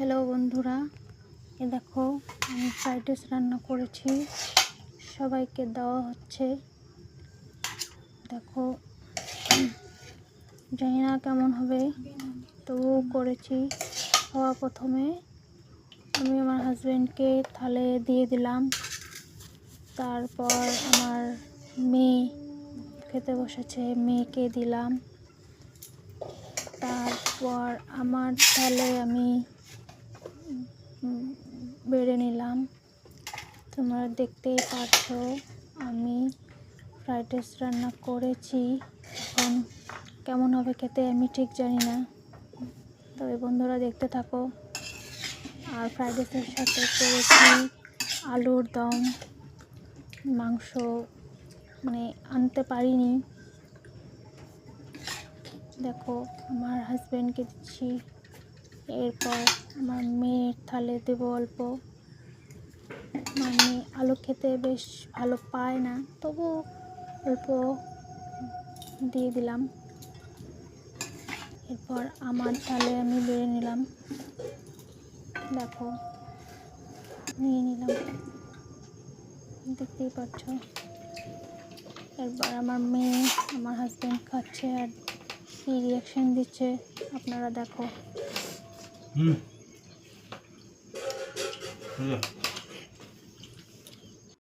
Hello বন্ধুরা, এ দেখো আমি ফ্রাইড রাইস রান্না করেছি, সবাইকে দেওয়া হচ্ছে। দেখো জানি না কেমন হবে, তবুও করেছি। হওয়া প্রথমে আমি আমার হাজব্যান্ডকে থালে দিয়ে দিলাম, তারপর আমার মেয়ে খেতে বসেছে, মেয়েকে দিলাম, তারপর আমার থালে আমি বেড়ে নিলাম। তোমরা দেখতেই পাচ্ছ আমি ফ্রাইড রাইস রান্না করেছি। এখন কেমন হবে খেতে আমি ঠিক জানি না, তবে বন্ধুরা দেখতে থাকো। আর ফ্রাইড রাইসের সাথে করেছি আলুর দম, মাংস মানে আনতে পারিনি। দেখো আমার হাজব্যান্ডকে দিচ্ছি, এরপর আমার মেয়ের থালে দেবো অল্প। আমার মেয়ে আলু খেতে বেশ ভালো পায় না, তবু অল্প দিয়ে দিলাম। এরপর আমার থালে আমি বেড়ে নিলাম, দেখো নিয়ে নিলাম, দেখতেই পাচ্ছ। এরপর আমার মেয়ে আমার হাজব্যান্ড খাচ্ছে আর কি রিয়াকশন দিচ্ছে আপনারা দেখো।